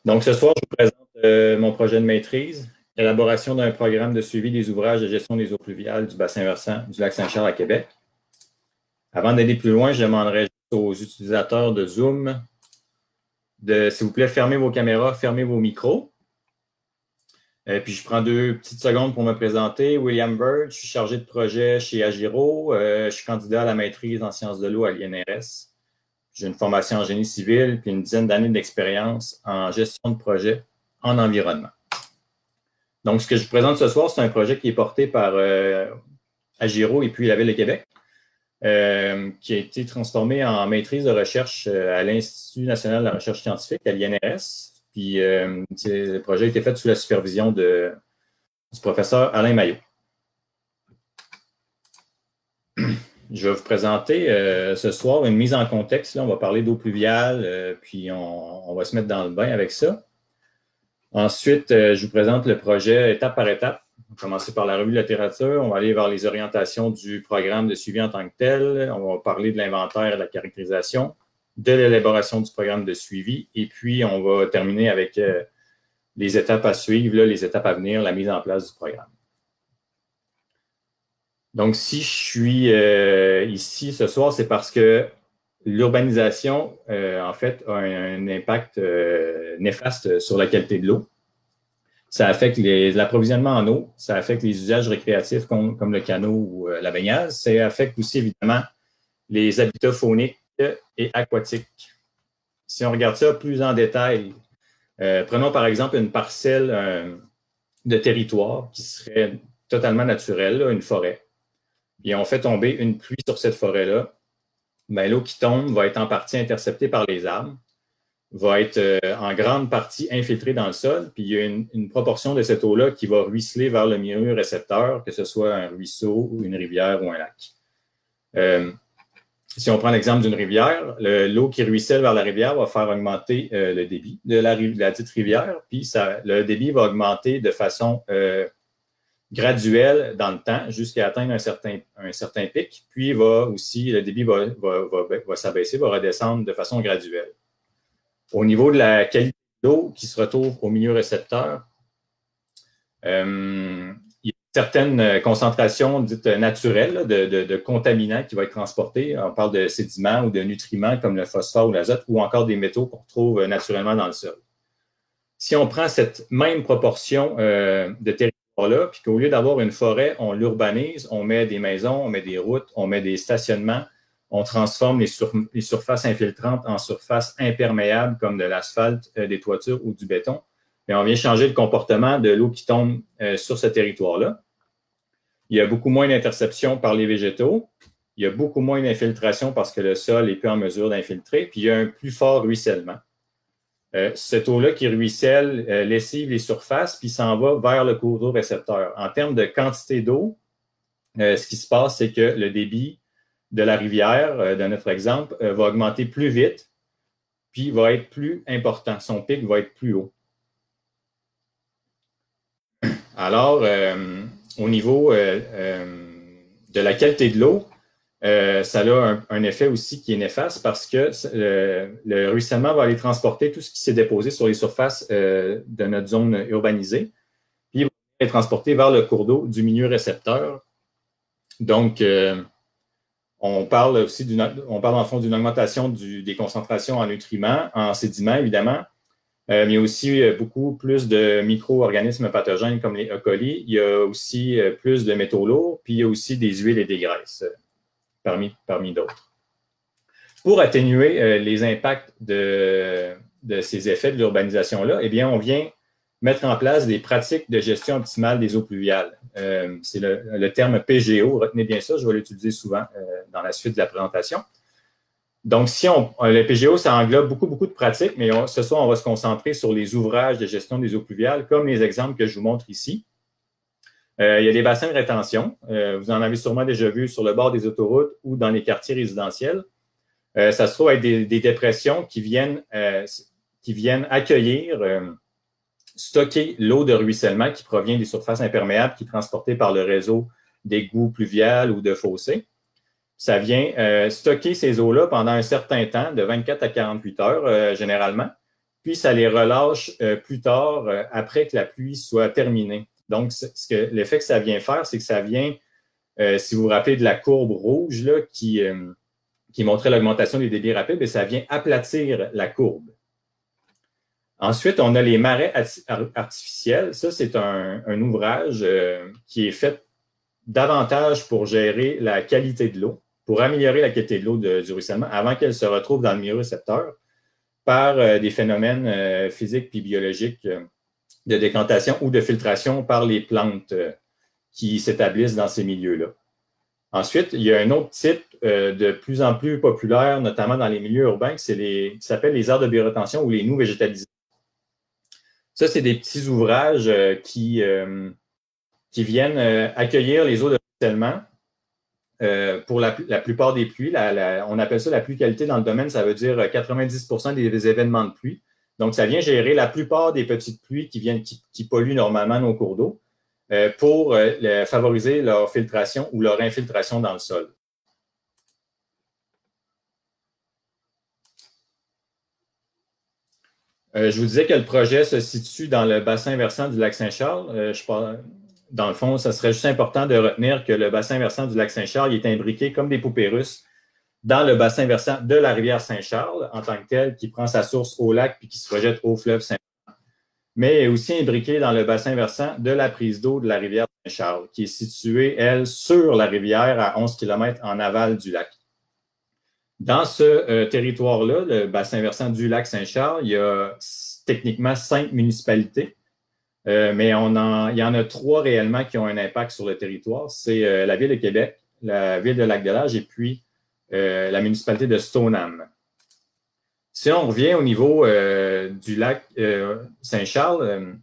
Donc, ce soir, je vous présente mon projet de maîtrise, élaboration d'un programme de suivi des ouvrages de gestion des eaux pluviales du bassin versant du lac Saint-Charles à Québec. Avant d'aller plus loin, je demanderai aux utilisateurs de Zoom de, s'il vous plaît, fermer vos caméras, fermer vos micros. Puis, je prends 2 petites secondes pour me présenter. William Bird, je suis chargé de projet chez Agiro. Je suis candidat à la maîtrise en sciences de l'eau à l'INRS. J'ai une formation en génie civil puis une dizaine d'années d'expérience en gestion de projet en environnement. Donc, ce que je vous présente ce soir, c'est un projet qui est porté par Agiro et puis la Ville de Québec, qui a été transformé en maîtrise de recherche à l'Institut national de la recherche scientifique, à l'INRS. Puis, le projet a été fait sous la supervision du professeur Alain Maillot. Je vais vous présenter ce soir une mise en contexte. Là, on va parler d'eau pluviale, puis on va se mettre dans le bain avec ça. Ensuite, je vous présente le projet étape par étape. On va commencer par la revue de littérature. On va aller vers les orientations du programme de suivi en tant que tel. On va parler de l'inventaire et de la caractérisation, de l'élaboration du programme de suivi. Et puis, on va terminer avec les étapes à suivre, là, les étapes à venir, la mise en place du programme. Donc, si je suis ici ce soir, c'est parce que l'urbanisation, en fait, a un impact néfaste sur la qualité de l'eau. Ça affecte l'approvisionnement en eau, ça affecte les usages récréatifs comme le canot ou la baignade. Ça affecte aussi, évidemment, les habitats fauniques et aquatiques. Si on regarde ça plus en détail, prenons par exemple une parcelle de territoire qui serait totalement naturelle, là, une forêt. Et on fait tomber une pluie sur cette forêt-là. Bien, l'eau qui tombe va être en partie interceptée par les arbres, va être en grande partie infiltrée dans le sol, puis il y a une proportion de cette eau-là qui va ruisseler vers le milieu récepteur, que ce soit un ruisseau, une rivière ou un lac. Si on prend l'exemple d'une rivière, l'eau qui ruisselle vers la rivière va faire augmenter le débit de la dite rivière, puis le débit va augmenter de façon graduelle dans le temps jusqu'à atteindre un certain pic, puis le débit va s'abaisser, va redescendre de façon graduelle. Au niveau de la qualité de l'eau qui se retrouve au milieu récepteur, il y a certaines concentrations dites naturelles là, de contaminants qui vont être transportés. On parle de sédiments ou de nutriments comme le phosphore ou l'azote ou encore des métaux qu'on retrouve naturellement dans le sol. Si on prend cette même proportion de territoire-là, puis qu'au lieu d'avoir une forêt, on l'urbanise, on met des maisons, on met des routes, on met des stationnements, on transforme les surfaces infiltrantes en surfaces imperméables comme de l'asphalte, des toitures ou du béton. Et on vient changer le comportement de l'eau qui tombe sur ce territoire-là. Il y a beaucoup moins d'interception par les végétaux. Il y a beaucoup moins d'infiltration parce que le sol n'est plus en mesure d'infiltrer. Puis il y a un plus fort ruissellement. Cette eau-là qui ruisselle lessive les surfaces puis s'en va vers le cours d'eau récepteur. En termes de quantité d'eau, ce qui se passe, c'est que le débit de la rivière, de notre exemple, va augmenter plus vite, puis va être plus important. Son pic va être plus haut. Alors, au niveau de la qualité de l'eau, ça a un effet aussi qui est néfaste parce que le ruissellement va aller transporter tout ce qui s'est déposé sur les surfaces de notre zone urbanisée, puis il va être transporté vers le cours d'eau du milieu récepteur. Donc, on parle aussi en fond d'une augmentation des concentrations en nutriments, en sédiments évidemment, mais il y a aussi beaucoup plus de micro-organismes pathogènes comme les E. coli. Il y a aussi plus de métaux lourds, puis il y a aussi des huiles et des graisses, parmi d'autres. Pour atténuer les impacts de ces effets de l'urbanisation-là, eh bien, on vient mettre en place des pratiques de gestion optimale des eaux pluviales. C'est le terme PGO, retenez bien ça, je vais l'utiliser souvent dans la suite de la présentation. Donc, le PGO, ça englobe beaucoup de pratiques, mais ce soir, on va se concentrer sur les ouvrages de gestion des eaux pluviales, comme les exemples que je vous montre ici. Il y a des bassins de rétention. Vous en avez sûrement déjà vu sur le bord des autoroutes ou dans les quartiers résidentiels. Ça se trouve être des dépressions qui viennent accueillir, stocker l'eau de ruissellement qui provient des surfaces imperméables qui est transportée par le réseau d'égouts pluviales ou de fossés. Ça vient stocker ces eaux-là pendant un certain temps, de 24 à 48 heures généralement. puis ça les relâche plus tard, après que la pluie soit terminée. Donc, l'effet que ça vient faire, c'est que ça vient, si vous vous rappelez de la courbe rouge là, qui montrait l'augmentation des débits rapides, et ça vient aplatir la courbe. Ensuite, on a les marais artificiels. Ça, c'est un ouvrage qui est fait davantage pour gérer la qualité de l'eau, pour améliorer la qualité de l'eau du ruissellement avant qu'elle se retrouve dans le milieu récepteur par des phénomènes physiques puis biologiques de décantation ou de filtration par les plantes qui s'établissent dans ces milieux-là. Ensuite, il y a un autre type de plus en plus populaire, notamment dans les milieux urbains, qui s'appelle les aires de biorétention ou les noues végétalisées. Ça, c'est des petits ouvrages qui viennent accueillir les eaux de ruissellement pour la plupart des pluies. On appelle ça la pluie qualité dans le domaine, ça veut dire 90% des événements de pluie. Donc, ça vient gérer la plupart des petites pluies qui polluent normalement nos cours d'eau pour favoriser leur filtration ou leur infiltration dans le sol. Je vous disais que le projet se situe dans le bassin versant du lac Saint-Charles. Dans le fond, ça serait juste important de retenir que le bassin versant du lac Saint-Charles est imbriqué comme des poupées russes dans le bassin versant de la rivière Saint-Charles en tant que tel, qui prend sa source au lac puis qui se projette au fleuve Saint-Charles, mais aussi imbriqué dans le bassin versant de la prise d'eau de la rivière Saint-Charles, qui est située, elle, sur la rivière à 11 km en aval du lac. Dans ce territoire-là, le bassin versant du lac Saint-Charles, il y a techniquement 5 municipalités, mais il y en a 3 réellement qui ont un impact sur le territoire. C'est la Ville de Québec, la Ville de Lac-de-L'Age et puis la municipalité de Stoneham. Si on revient au niveau du lac Saint-Charles,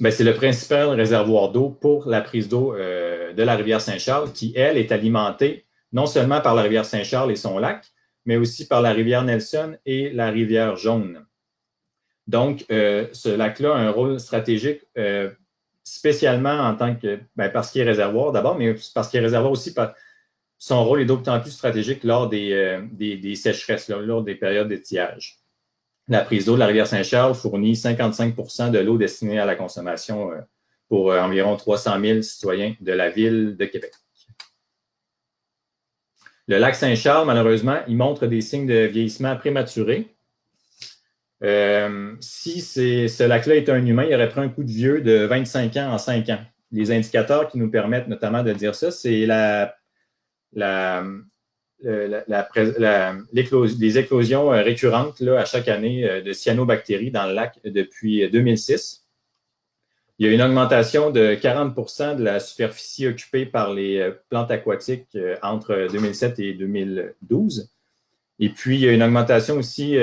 c'est le principal réservoir d'eau pour la prise d'eau de la rivière Saint-Charles qui, elle, est alimentée non seulement par la rivière Saint-Charles et son lac, mais aussi par la rivière Nelson et la rivière Jaune. Donc, ce lac-là a un rôle stratégique spécialement en tant que, parce qu'il est réservoir d'abord, mais parce qu'il est réservoir aussi par son rôle est d'autant plus stratégique lors des sécheresses, lors des périodes d'étiage. La prise d'eau de la rivière Saint-Charles fournit 55% de l'eau destinée à la consommation pour environ 300 000 citoyens de la ville de Québec. Le lac Saint-Charles, malheureusement, il montre des signes de vieillissement prématuré. Si ce lac-là était un humain, il aurait pris un coup de vieux de 25 ans en 5 ans. Les indicateurs qui nous permettent notamment de dire ça, c'est les éclosions récurrentes là, à chaque année de cyanobactéries dans le lac depuis 2006. Il y a une augmentation de 40% de la superficie occupée par les plantes aquatiques entre 2007 et 2012. Et puis, il y a une augmentation aussi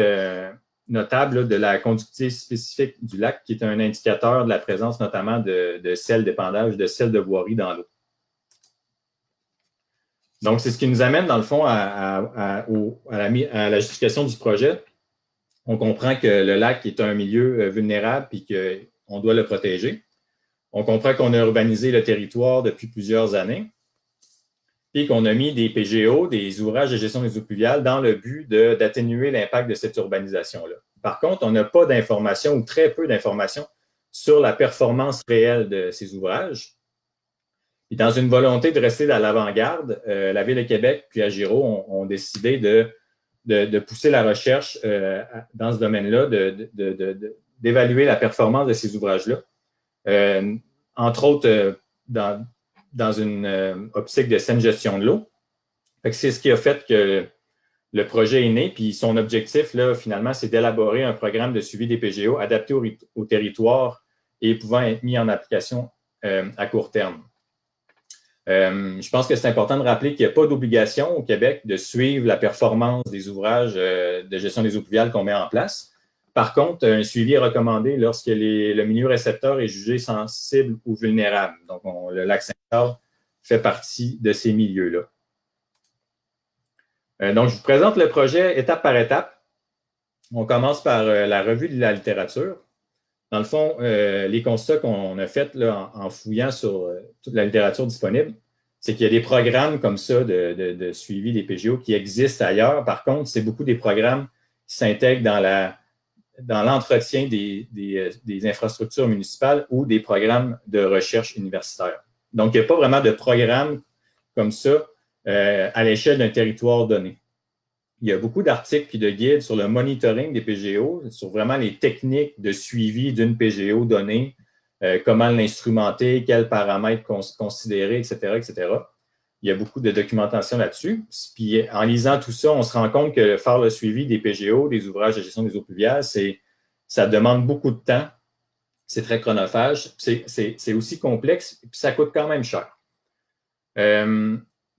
notable là, de la conductivité spécifique du lac, qui est un indicateur de la présence notamment de sels d'épandage, de sels de voirie dans l'eau. Donc, c'est ce qui nous amène, dans le fond, à la justification du projet. On comprend que le lac est un milieu vulnérable et qu'on doit le protéger. On comprend qu'on a urbanisé le territoire depuis plusieurs années et qu'on a mis des PGO, des ouvrages de gestion des eaux pluviales, dans le but d'atténuer l'impact de cette urbanisation-là. Par contre, on n'a pas d'informations ou très peu d'informations sur la performance réelle de ces ouvrages. Et dans une volonté de rester à l'avant-garde, la Ville de Québec puis Agiro ont décidé de pousser la recherche dans ce domaine-là, d'évaluer la performance de ces ouvrages-là. Entre autres, dans une optique de saine gestion de l'eau. C'est ce qui a fait que le projet est né, puis son objectif, là, finalement, c'est d'élaborer un programme de suivi des PGO adapté au territoire et pouvant être mis en application à court terme. Je pense que c'est important de rappeler qu'il n'y a pas d'obligation au Québec de suivre la performance des ouvrages de gestion des eaux pluviales qu'on met en place. Par contre, un suivi est recommandé lorsque le milieu récepteur est jugé sensible ou vulnérable. Donc, le lac Saint-Charles fait partie de ces milieux-là. Donc, je vous présente le projet étape par étape. On commence par la revue de la littérature. Dans le fond, les constats qu'on a faits là, en fouillant sur toute la littérature disponible, c'est qu'il y a des programmes comme ça de suivi des PGO qui existent ailleurs. Par contre, c'est beaucoup des programmes qui s'intègrent dans dans l'entretien des infrastructures municipales ou des programmes de recherche universitaire. Donc, il n'y a pas vraiment de programme comme ça à l'échelle d'un territoire donné. Il y a beaucoup d'articles et de guides sur le monitoring des PGO, sur vraiment les techniques de suivi d'une PGO donnée, comment l'instrumenter, quels paramètres considérer, etc., etc. Il y a beaucoup de documentation là-dessus. Puis en lisant tout ça, on se rend compte que faire le suivi des PGO, des ouvrages de gestion des eaux pluviales, ça demande beaucoup de temps. C'est très chronophage. C'est aussi complexe, puis ça coûte quand même cher.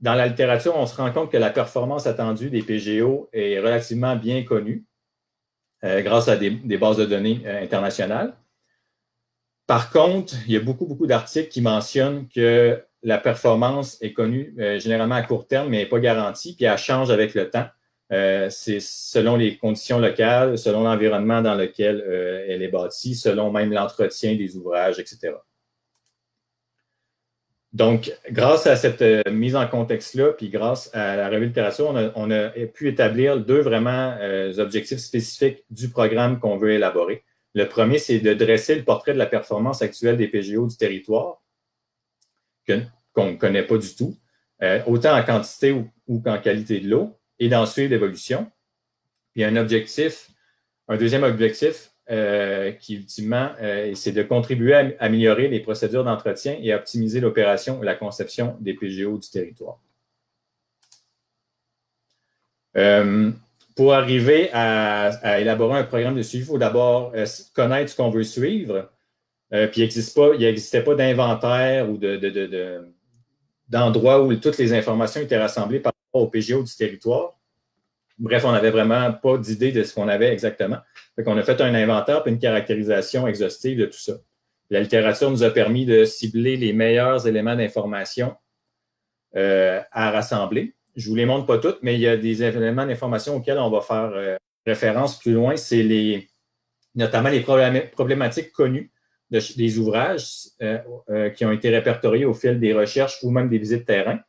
Dans la littérature, on se rend compte que la performance attendue des PGO est relativement bien connue grâce à des bases de données internationales. Par contre, il y a beaucoup d'articles qui mentionnent que la performance est connue généralement à court terme, mais n'est pas garantie, puis elle change avec le temps. C'est selon les conditions locales, selon l'environnement dans lequel elle est bâtie, selon même l'entretien des ouvrages, etc. Donc, grâce à cette mise en contexte-là, puis grâce à la revue de littérature, on a pu établir deux vraiment objectifs spécifiques du programme qu'on veut élaborer. Le premier, c'est de dresser le portrait de la performance actuelle des PGO du territoire, qu'on ne connaît pas du tout, autant en quantité ou qu'en qualité de l'eau, et d'en suivre l'évolution. Puis un deuxième objectif, qui ultimement, c'est de contribuer à améliorer les procédures d'entretien et à optimiser l'opération et la conception des PGO du territoire. Pour arriver à élaborer un programme de suivi, il faut d'abord connaître ce qu'on veut suivre. Puis il n'existait pas d'inventaire ou d'endroits où toutes les informations étaient rassemblées par rapport au PGO du territoire. Bref, on n'avait vraiment pas d'idée de ce qu'on avait exactement. Fait qu'on a fait un inventaire et une caractérisation exhaustive de tout ça. La littérature nous a permis de cibler les meilleurs éléments d'information à rassembler. Je ne vous les montre pas toutes, mais il y a des éléments d'information auxquels on va faire référence plus loin. C'est notamment les problématiques connues des ouvrages qui ont été répertoriés au fil des recherches ou même des visites terrain.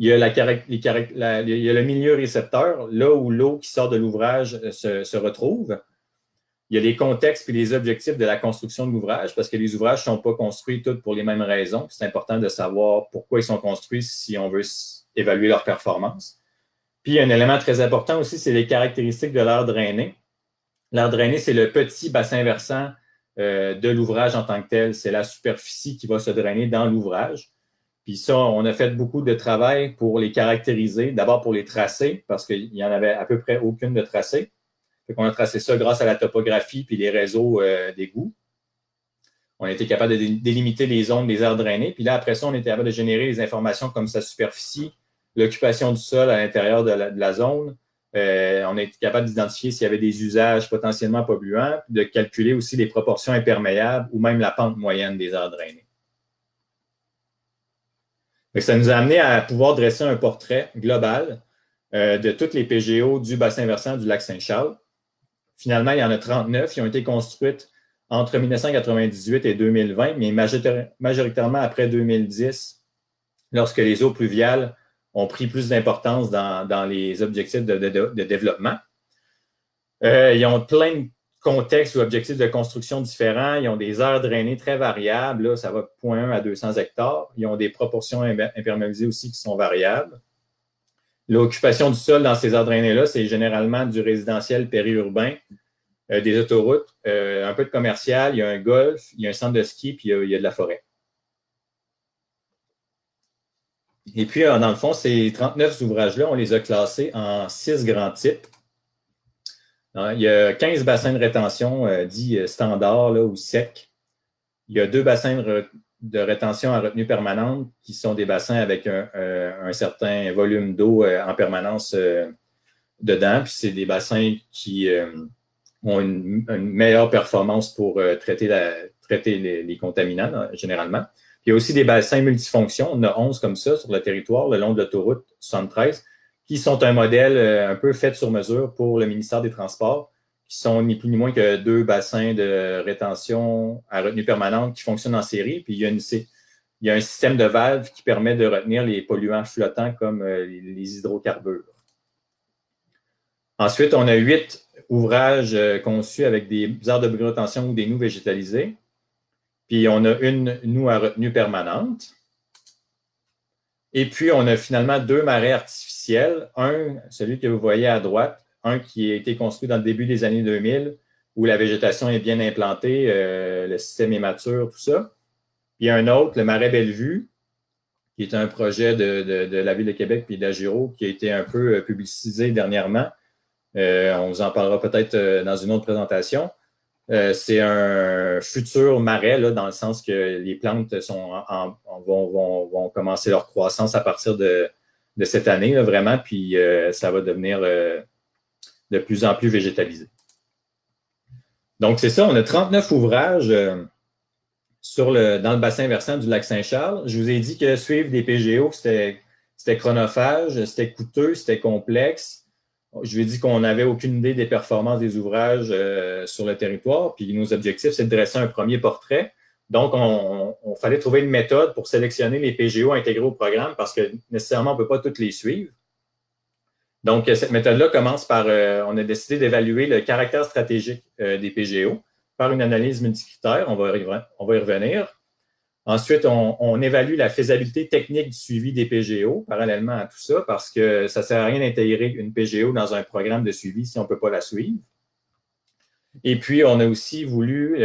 Il y a, il y a le milieu récepteur, là où l'eau qui sort de l'ouvrage se retrouve. Il y a les contextes et les objectifs de la construction de l'ouvrage, parce que les ouvrages ne sont pas construits tous pour les mêmes raisons. C'est important de savoir pourquoi ils sont construits si on veut évaluer leur performance. Puis, un élément très important aussi, c'est les caractéristiques de l'air drainé. L'air drainé, c'est le petit bassin versant de l'ouvrage en tant que tel. C'est la superficie qui va se drainer dans l'ouvrage. Puis ça, on a fait beaucoup de travail pour les caractériser, d'abord pour les tracer, parce qu'il n'y en avait à peu près aucune de tracée. On a tracé ça grâce à la topographie puis les réseaux d'égouts. On a été capable de délimiter les zones des aires drainées. Puis là, après ça, on était capable de générer des informations comme sa superficie, l'occupation du sol à l'intérieur de la zone. On a été capable d'identifier s'il y avait des usages potentiellement polluants, puis de calculer aussi les proportions imperméables ou même la pente moyenne des aires drainées. Ça nous a amené à pouvoir dresser un portrait global de toutes les PGO du bassin versant du lac Saint-Charles. Finalement, il y en a 39 qui ont été construites entre 1998 et 2020, mais majoritairement après 2010, lorsque les eaux pluviales ont pris plus d'importance dans les objectifs de développement. Ils ont plein de contextes ou objectifs de construction différents. Ils ont des aires drainées très variables. Là, ça va de 0,1 à 200 hectares. Ils ont des proportions imperméabilisées aussi qui sont variables. L'occupation du sol dans ces aires drainées-là, c'est généralement du résidentiel périurbain, des autoroutes, un peu de commercial, il y a un golf, il y a un centre de ski, puis il y a de la forêt. Et puis, dans le fond, ces 39 ouvrages-là, on les a classés en 6 grands types. Il y a 15 bassins de rétention dits standards là, ou secs. Il y a 2 bassins de rétention à retenue permanente qui sont des bassins avec un certain volume d'eau en permanence dedans. Puis c'est des bassins qui ont une meilleure performance pour traiter les contaminants là, généralement. Puis il y a aussi des bassins multifonctions. On a 11 comme ça sur le territoire, le long de l'autoroute 73, qui sont un modèle un peu fait sur mesure pour le ministère des Transports, qui sont ni plus ni moins que 2 bassins de rétention à retenue permanente qui fonctionnent en série. Puis il y a un système de valves qui permet de retenir les polluants flottants comme les hydrocarbures. Ensuite, on a 8 ouvrage conçu avec des aires de brûle retention ou des noues végétalisées. Puis, on a une noue à retenue permanente. Et puis, on a finalement 2 marais artificiels. Un, celui que vous voyez à droite, un qui a été construit dans le début des années 2000, où la végétation est bien implantée, le système est mature, tout ça. Puis un autre, le marais Bellevue, qui est un projet de la Ville de Québec puis d'Agiro, qui a été un peu publicisé dernièrement. On vous en parlera peut-être dans une autre présentation. C'est un futur marais, là, dans le sens que les plantes vont commencer leur croissance à partir de cette année, là, vraiment, puis ça va devenir de plus en plus végétalisé. Donc, c'est ça, on a 39 ouvrages dans le bassin versant du lac Saint-Charles. Je vous ai dit que suivre des PGO, c'était chronophage, c'était coûteux, c'était complexe. Je lui ai dit qu'on n'avait aucune idée des performances des ouvrages sur le territoire. Puis nos objectifs, c'est de dresser un premier portrait. Donc, on fallait trouver une méthode pour sélectionner les PGO intégrés au programme parce que nécessairement, on ne peut pas toutes les suivre. Donc, cette méthode-là commence par, on a décidé d'évaluer le caractère stratégique des PGO par une analyse multicritère. On va y revenir. Ensuite, on évalue la faisabilité technique du suivi des PGO parallèlement à tout ça parce que ça ne sert à rien d'intégrer une PGO dans un programme de suivi si on ne peut pas la suivre. Et puis, on a aussi voulu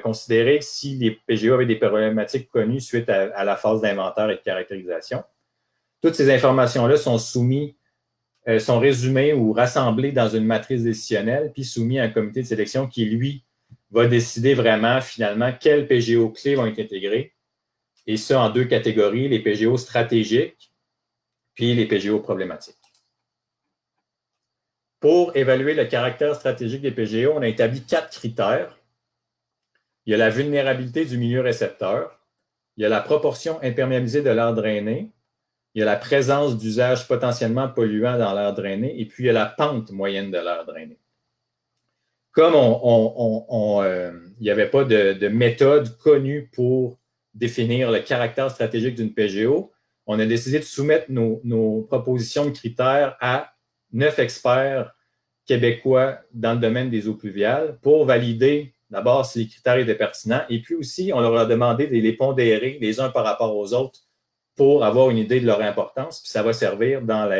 considérer si les PGO avaient des problématiques connues suite à la phase d'inventaire et de caractérisation. Toutes ces informations-là sont résumées ou rassemblées dans une matrice décisionnelle puis soumises à un comité de sélection qui, lui, va décider vraiment, finalement, quels PGO clés vont être intégrés. Et ça, en 2 catégories, les PGO stratégiques puis les PGO problématiques. Pour évaluer le caractère stratégique des PGO, on a établi 4 critères. Il y a la vulnérabilité du milieu récepteur, il y a la proportion imperméabilisée de l'air drainé, il y a la présence d'usages potentiellement polluants dans l'air drainé, et puis il y a la pente moyenne de l'air drainé. Comme il n'y avait pas de méthode connue pour définir le caractère stratégique d'une PGO, on a décidé de soumettre nos propositions de critères à 9 experts québécois dans le domaine des eaux pluviales pour valider d'abord si les critères étaient pertinents et puis aussi on leur a demandé de les pondérer les uns par rapport aux autres pour avoir une idée de leur importance, puis ça va servir dans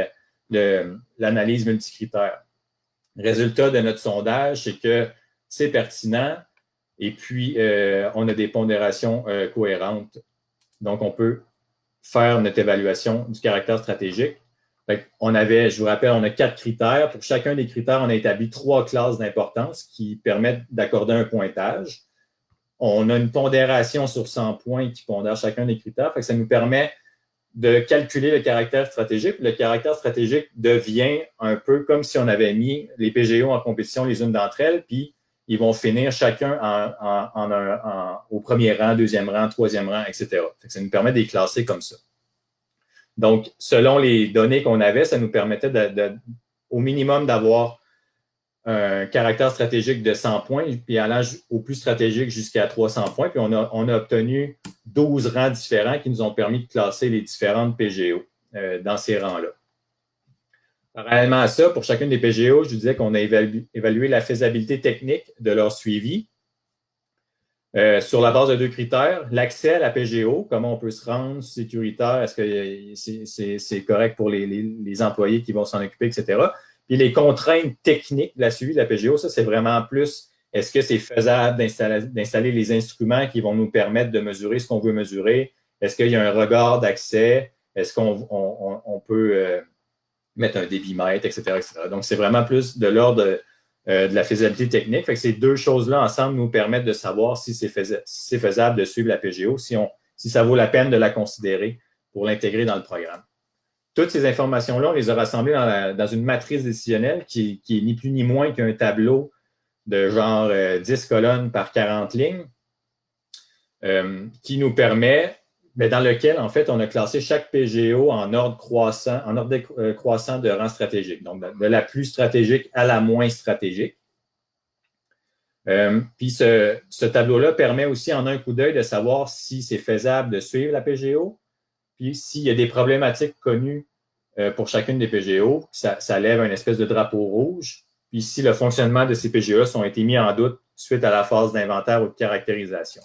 l'analyse multicritère. Le résultat de notre sondage, c'est que c'est pertinent et puis on a des pondérations cohérentes. Donc, on peut faire notre évaluation du caractère stratégique. Je vous rappelle, on a 4 critères. Pour chacun des critères, on a établi 3 classes d'importance qui permettent d'accorder un pointage. On a une pondération sur 100 points qui pondère chacun des critères. Ça nous permet de calculer le caractère stratégique. Le caractère stratégique devient un peu comme si on avait mis les PGO en compétition les unes d'entre elles, puis ils vont finir chacun au premier rang, deuxième rang, troisième rang, etc. Ça nous permet de les classer comme ça. Donc, selon les données qu'on avait, ça nous permettait au minimum d'avoir un caractère stratégique de 100 points, puis allant au plus stratégique jusqu'à 300 points. Puis on a obtenu 12 rangs différents qui nous ont permis de classer les différentes PGO dans ces rangs-là. Parallèlement à ça, pour chacune des PGO, je vous disais qu'on a évalué la faisabilité technique de leur suivi. Sur la base de 2 critères, l'accès à la PGO, comment on peut se rendre sécuritaire, est-ce que c'est correct pour les employés qui vont s'en occuper, etc. Puis les contraintes techniques de la suivi de la PGO, ça, c'est vraiment plus, est-ce que c'est faisable d'installer les instruments qui vont nous permettre de mesurer ce qu'on veut mesurer? Est-ce qu'il y a un regard d'accès? Est-ce qu'on peut mettre un débitmètre, etc., etc. Donc, c'est vraiment plus de l'ordre de la faisabilité technique. Fait que ces 2 choses-là ensemble nous permettent de savoir si c'est faisable de suivre la PGO, si ça vaut la peine de la considérer pour l'intégrer dans le programme. Toutes ces informations-là, on les a rassemblées dans une matrice décisionnelle qui est ni plus ni moins qu'un tableau de genre 10 colonnes par 40 lignes qui nous permet, dans lequel, en fait, on a classé chaque PGO en ordre croissant de rang stratégique. Donc, de la plus stratégique à la moins stratégique. Puis, ce tableau-là permet aussi, en un coup d'œil, de savoir si c'est faisable de suivre la PGO, puis s'il y a des problématiques connues pour chacune des PGO, ça lève une espèce de drapeau rouge. puis si le fonctionnement de ces PGE ont été mis en doute suite à la phase d'inventaire ou de caractérisation.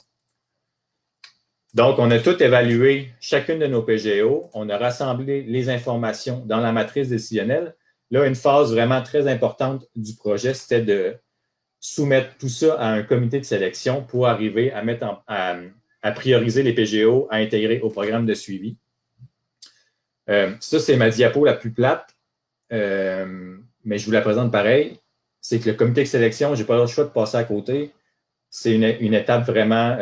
Donc, on a tout évalué chacune de nos PGO, on a rassemblé les informations dans la matrice décisionnelle. Là, une phase vraiment très importante du projet, c'était de soumettre tout ça à un comité de sélection pour arriver à prioriser les PGO à intégrer au programme de suivi. Ça, c'est ma diapo la plus plate, mais je vous la présente pareil. C'est que le comité de sélection, je n'ai pas le choix de passer à côté. C'est une étape vraiment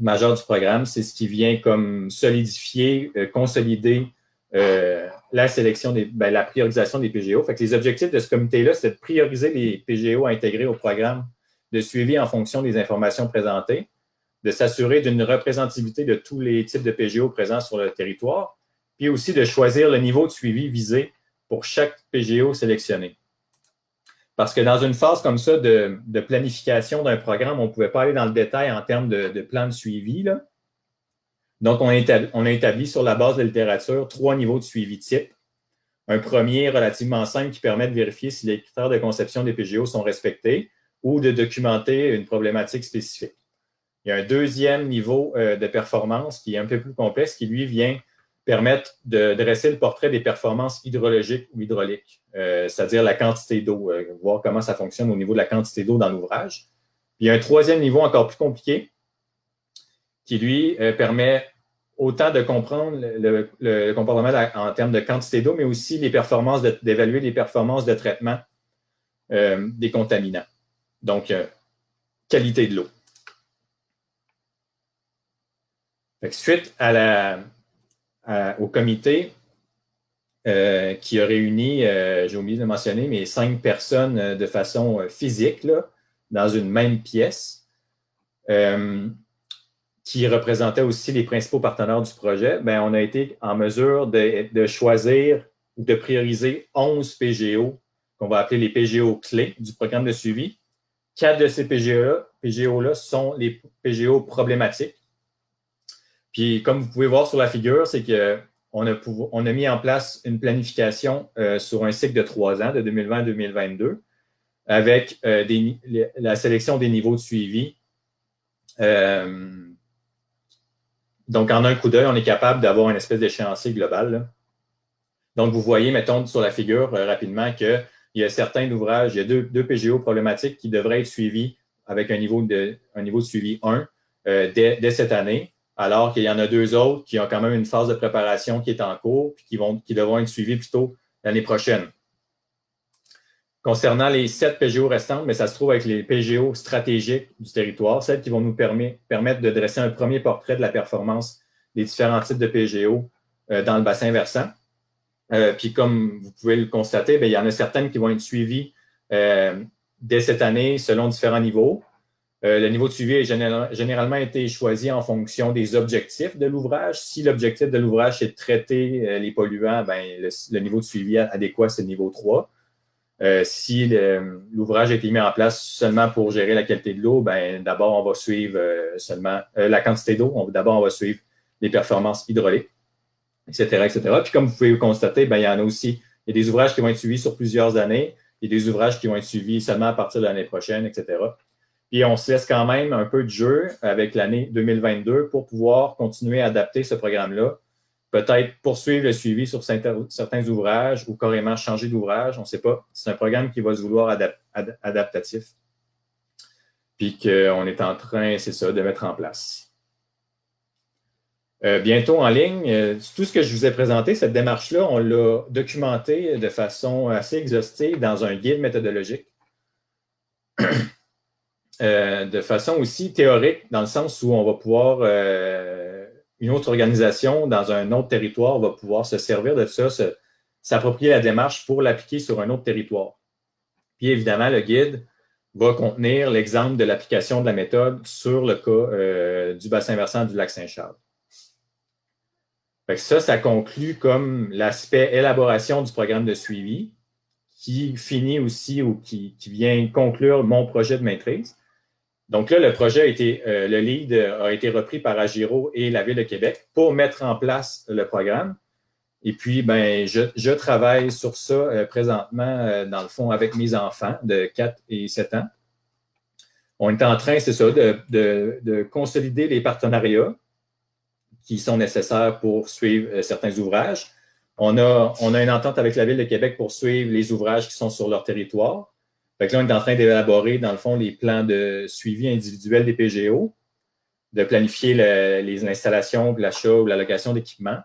majeure du programme. C'est ce qui vient comme solidifier, consolider la sélection, la priorisation des PGO. Fait que les objectifs de ce comité-là, c'est de prioriser les PGO à intégrer au programme de suivi en fonction des informations présentées, de s'assurer d'une représentativité de tous les types de PGO présents sur le territoire, puis aussi de choisir le niveau de suivi visé pour chaque PGO sélectionné. Parce que dans une phase comme ça de planification d'un programme, on ne pouvait pas aller dans le détail en termes de plan de suivi, là. Donc, on a établi sur la base de la littérature 3 niveaux de suivi type. Un premier relativement simple qui permet de vérifier si les critères de conception des PGO sont respectés ou de documenter une problématique spécifique. Il y a un deuxième niveau de performance qui est un peu plus complexe, qui, lui, vient permettre de dresser le portrait des performances hydrologiques ou hydrauliques, c'est-à-dire la quantité d'eau, voir comment ça fonctionne au niveau de la quantité d'eau dans l'ouvrage. Puis il y a un troisième niveau encore plus compliqué qui, lui, permet autant de comprendre le comportement en termes de quantité d'eau, mais aussi les performances d'évaluer les performances de traitement des contaminants. Donc, qualité de l'eau. Suite au comité qui a réuni, j'ai oublié de mentionner, mais 5 personnes de façon physique là, dans une même pièce, qui représentait aussi les principaux partenaires du projet, bien, on a été en mesure de choisir ou de prioriser 11 PGO, qu'on va appeler les PGO clés du programme de suivi. 4 de ces PGO-là sont les PGO problématiques. Puis, comme vous pouvez voir sur la figure, c'est qu'on a mis en place une planification sur un cycle de 3 ans, de 2020 à 2022, avec la sélection des niveaux de suivi. Donc, en un coup d'œil, on est capable d'avoir une espèce d'échéancier global, là. Donc, vous voyez, mettons sur la figure rapidement qu'il y a certains ouvrages, il y a deux PGO problématiques qui devraient être suivis avec un niveau de suivi 1 dès cette année, alors qu'il y en a 2 autres qui ont quand même une phase de préparation qui est en cours puis qui devront être suivis plutôt l'année prochaine. Concernant les 7 PGO restantes, mais ça se trouve avec les PGO stratégiques du territoire, celles qui vont nous permettre de dresser un premier portrait de la performance des différents types de PGO dans le bassin versant. Puis comme vous pouvez le constater, bien, il y en a certaines qui vont être suivies dès cette année selon différents niveaux. Le niveau de suivi a généralement été choisi en fonction des objectifs de l'ouvrage. Si l'objectif de l'ouvrage est de traiter les polluants, bien, le niveau de suivi adéquat, c'est le niveau 3. Si l'ouvrage a été mis en place seulement pour gérer la qualité de l'eau, ben d'abord, on va suivre seulement la quantité d'eau. D'abord, on va suivre les performances hydrauliques, etc., etc. Puis, comme vous pouvez le constater, ben, il y en a aussi, il y a des ouvrages qui vont être suivis sur plusieurs années, il y a des ouvrages qui vont être suivis seulement à partir de l'année prochaine, etc. Puis, on se laisse quand même un peu de jeu avec l'année 2022 pour pouvoir continuer à adapter ce programme-là. Peut-être poursuivre le suivi sur certains ouvrages ou carrément changer d'ouvrage, on ne sait pas. C'est un programme qui va se vouloir adaptatif. Puis qu'on est en train, c'est ça, de mettre en place. Bientôt en ligne, tout ce que je vous ai présenté, cette démarche-là, on l'a documenté de façon assez exhaustive dans un guide méthodologique. De façon aussi théorique, dans le sens où on va pouvoir... une autre organisation dans un autre territoire va pouvoir se servir de ça, s'approprier la démarche pour l'appliquer sur un autre territoire. Puis évidemment, le guide va contenir l'exemple de l'application de la méthode sur le cas du bassin versant du lac Saint-Charles. Ça conclut comme l'aspect élaboration du programme de suivi qui finit aussi ou qui vient conclure mon projet de maîtrise. Donc là, le projet le lead a été repris par Agiro et la Ville de Québec pour mettre en place le programme. Et puis, ben, je travaille sur ça présentement, dans le fond, avec mes enfants de 4 et 7 ans. On est en train, c'est ça, de consolider les partenariats qui sont nécessaires pour suivre certains ouvrages. On a une entente avec la Ville de Québec pour suivre les ouvrages qui sont sur leur territoire. Fait que là, on est en train d'élaborer, dans le fond, les plans de suivi individuel des PGO, de planifier l'installation, l'achat ou la location d'équipements.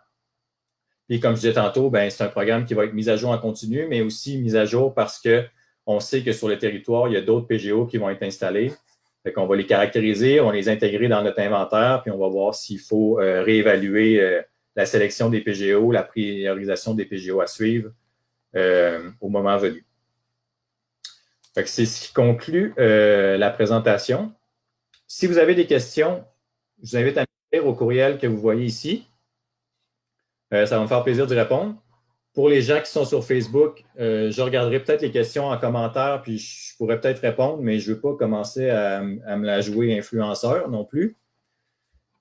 Et comme je disais tantôt, ben, c'est un programme qui va être mis à jour en continu, mais aussi mis à jour parce qu'on sait que sur le territoire, il y a d'autres PGO qui vont être installés. Fait qu'on va les caractériser, on va les intégrer dans notre inventaire, puis on va voir s'il faut réévaluer la sélection des PGO, la priorisation des PGO à suivre au moment venu. Fait que c'est ce qui conclut la présentation. Si vous avez des questions, je vous invite à m'écrire au courriel que vous voyez ici. Ça va me faire plaisir d'y répondre. Pour les gens qui sont sur Facebook, je regarderai peut-être les questions en commentaire, puis je pourrais peut-être répondre, mais je ne veux pas commencer à me la jouer influenceur non plus.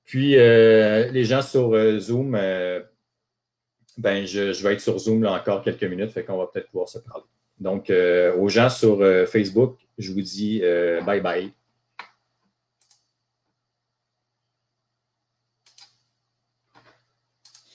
Puis, les gens sur Zoom, ben, je vais être sur Zoom là, encore quelques minutes, fait qu'on va peut-être pouvoir se parler. Donc, aux gens sur Facebook, je vous dis bye bye.